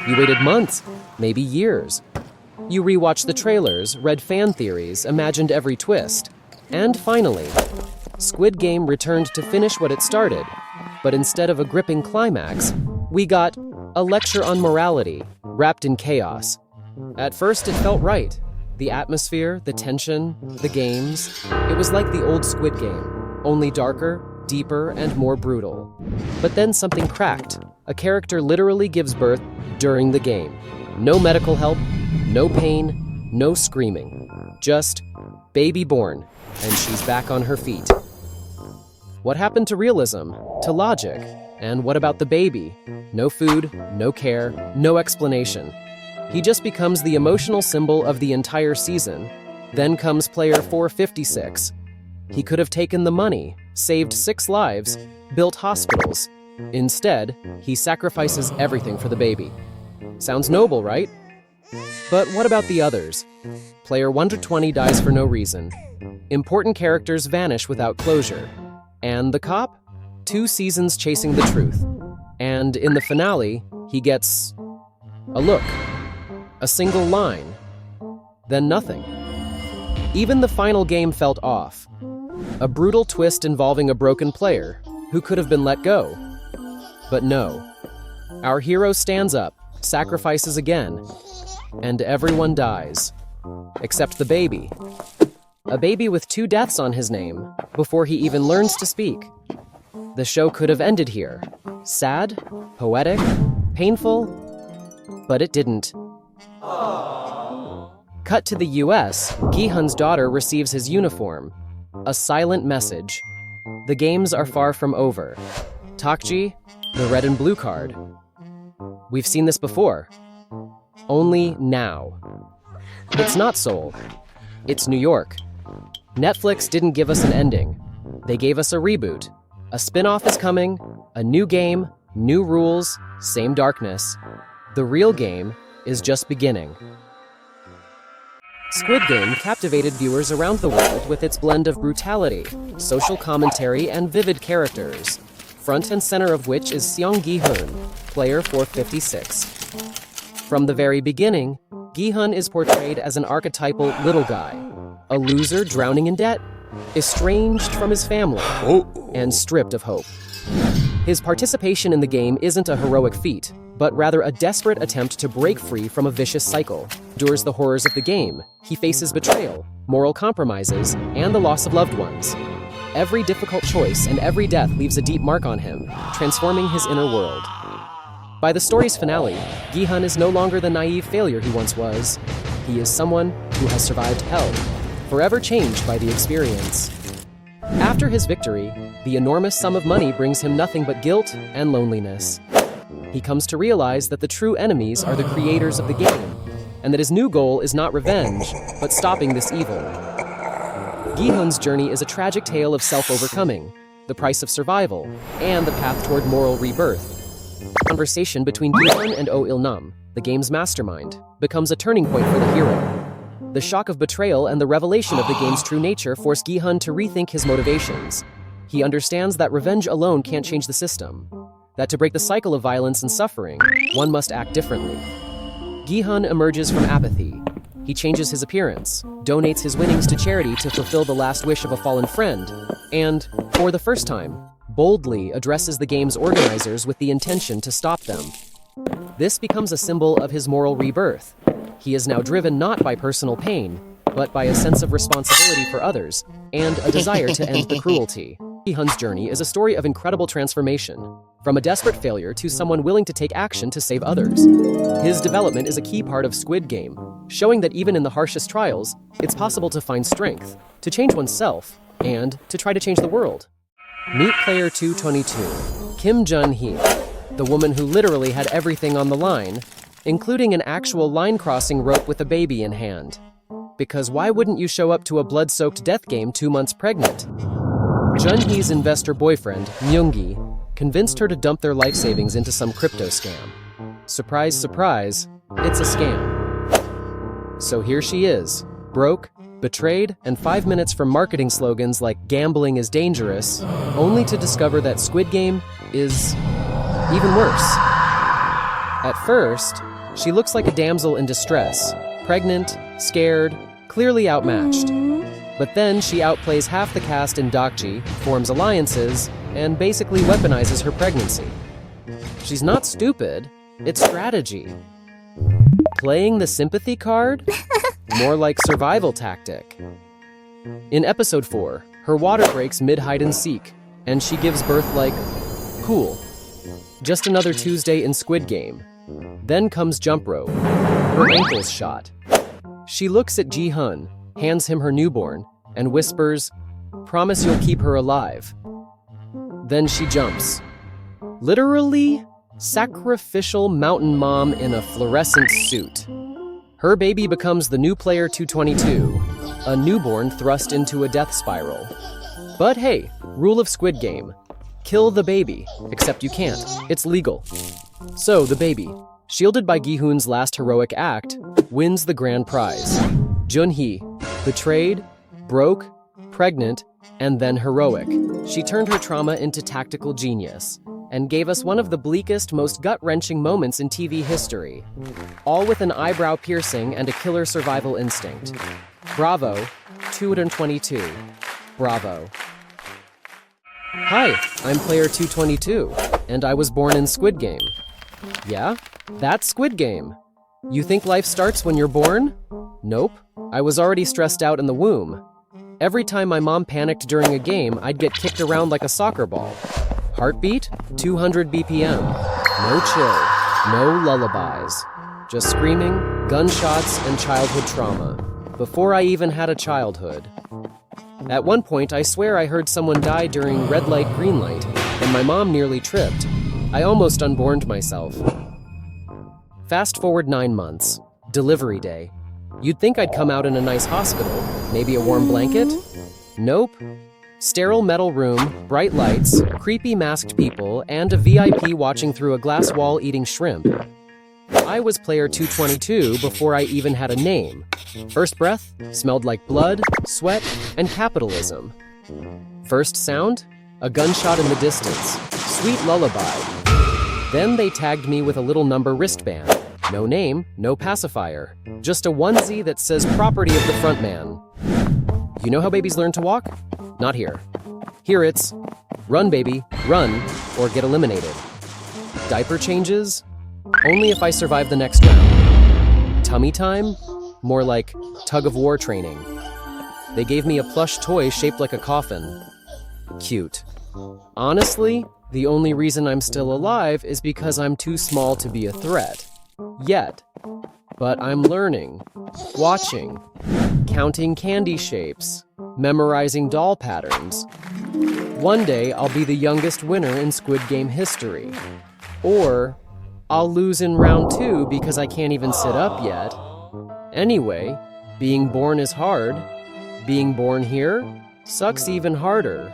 You waited months, maybe years. You rewatched the trailers, read fan theories, imagined every twist. And finally, Squid Game returned to finish what it started. But instead of a gripping climax, we got a lecture on morality, wrapped in chaos. At first, it felt right. The atmosphere, the tension, the games. It was like the old Squid Game, only darker, deeper, and more brutal. But then something cracked. A character literally gives birth during the game. No medical help, no pain, no screaming. Just baby born, and she's back on her feet. What happened to realism, to logic? And what about the baby? No food, no care, no explanation. He just becomes the emotional symbol of the entire season. Then comes player 456. He could have taken the money, saved 6 lives, built hospitals. Instead, he sacrifices everything for the baby. Sounds noble, right? But what about the others? Player 120 dies for no reason. Important characters vanish without closure. And the cop? 2 seasons chasing the truth. And in the finale, he gets a look. A single line, then nothing. Even the final game felt off. A brutal twist involving a broken player who could have been let go. But no. Our hero stands up, sacrifices again, and everyone dies. Except the baby. A baby with 2 deaths on his name before he even learns to speak. The show could have ended here. Sad, poetic, painful, but it didn't. Cut to the US, Gi-hun's daughter receives his uniform. A silent message. The games are far from over. Takji, the red and blue card. We've seen this before. Only now. It's not Seoul. It's New York. Netflix didn't give us an ending. They gave us a reboot. A spin-off is coming, a new game, new rules, same darkness. The real game is just beginning. Squid Game captivated viewers around the world with its blend of brutality, social commentary, and vivid characters, front and center of which is Gi-hun, player 456. From the very beginning, Gi-hun is portrayed as an archetypal little guy, a loser drowning in debt, estranged from his family, and stripped of hope. His participation in the game isn't a heroic feat, but rather a desperate attempt to break free from a vicious cycle. Endures the horrors of the game, he faces betrayal, moral compromises, and the loss of loved ones. Every difficult choice and every death leaves a deep mark on him, transforming his inner world. By the story's finale, Gi-hun is no longer the naive failure he once was. He is someone who has survived hell, forever changed by the experience. After his victory, the enormous sum of money brings him nothing but guilt and loneliness. He comes to realize that the true enemies are the creators of the game, and that his new goal is not revenge, but stopping this evil. Gi-hun's journey is a tragic tale of self-overcoming, the price of survival, and the path toward moral rebirth. The conversation between Gi-hun and Oh Il-nam, the game's mastermind, becomes a turning point for the hero. The shock of betrayal and the revelation of the game's true nature force Gi-hun to rethink his motivations. He understands that revenge alone can't change the system, that to break the cycle of violence and suffering, one must act differently. Gi-hun emerges from apathy. He changes his appearance, donates his winnings to charity to fulfill the last wish of a fallen friend, and, for the first time, boldly addresses the game's organizers with the intention to stop them. This becomes a symbol of his moral rebirth. He is now driven not by personal pain, but by a sense of responsibility for others, and a desire to end the cruelty. Gi-hun's journey is a story of incredible transformation, from a desperate failure to someone willing to take action to save others. His development is a key part of Squid Game, showing that even in the harshest trials, it's possible to find strength, to change oneself, and to try to change the world. Meet player 222, Kim Jun-hee, the woman who literally had everything on the line, including an actual line-crossing rope with a baby in hand. Because why wouldn't you show up to a blood-soaked death game 2 months pregnant? Jun-hee's investor boyfriend, Myung-gi, convinced her to dump their life savings into some crypto scam. Surprise, surprise, it's a scam. So here she is, broke, betrayed, and 5 minutes from marketing slogans like "gambling is dangerous," only to discover that Squid Game is even worse. At first, She looks like a damsel in distress, pregnant, scared, clearly outmatched. But then she outplays half the cast in Dokji, forms alliances, and basically weaponizes her pregnancy. She's not stupid, it's strategy. Playing the sympathy card? More like survival tactic. In episode 4, her water breaks mid-hide and seek, and she gives birth like, cool. Just another Tuesday in Squid Game. Then comes jump rope, her ankle's shot. She looks at Gi-hun, hands him her newborn, and whispers, promise you'll keep her alive. Then she jumps. Literally, sacrificial mountain mom in a fluorescent suit. Her baby becomes the new player 222, a newborn thrust into a death spiral. But hey, rule of Squid Game. Kill the baby, except you can't. It's legal. So, the baby, shielded by Gi-hun's last heroic act, wins the grand prize. Jun-hee, betrayed, broke, pregnant, and then heroic. She turned her trauma into tactical genius and gave us one of the bleakest, most gut-wrenching moments in TV history. All with an eyebrow piercing and a killer survival instinct. Bravo, 222. Bravo. Hi, I'm player 222, and I was born in Squid Game. Yeah, that's Squid Game. You think life starts when you're born? Nope, I was already stressed out in the womb. Every time my mom panicked during a game, I'd get kicked around like a soccer ball. Heartbeat, 200 BPM. No chill, no lullabies. Just screaming, gunshots, and childhood trauma. Before I even had a childhood. At one point, I swear I heard someone die during red light, green light, and my mom nearly tripped. I almost unborned myself. Fast forward 9 months. Delivery day. You'd think I'd come out in a nice hospital, maybe a warm blanket? Nope. Sterile metal room, bright lights, creepy masked people, and a VIP watching through a glass wall eating shrimp. I was player 222 before I even had a name. First breath smelled like blood, sweat, and capitalism. First sound? A gunshot in the distance. Sweet lullaby. Then they tagged me with a little number wristband. No name, no pacifier. Just a onesie that says property of the front man. You know how babies learn to walk? Not here. Here it's, run baby, run, or get eliminated. Diaper changes? Only if I survive the next round. Tummy time? More like tug-of-war training. They gave me a plush toy shaped like a coffin. Cute. Honestly, the only reason I'm still alive is because I'm too small to be a threat. Yet. But I'm learning, watching, counting candy shapes, memorizing doll patterns. One day, I'll be the youngest winner in Squid Game history. Or, I'll lose in round 2 because I can't even sit up yet. Anyway, being born is hard. Being born here sucks even harder.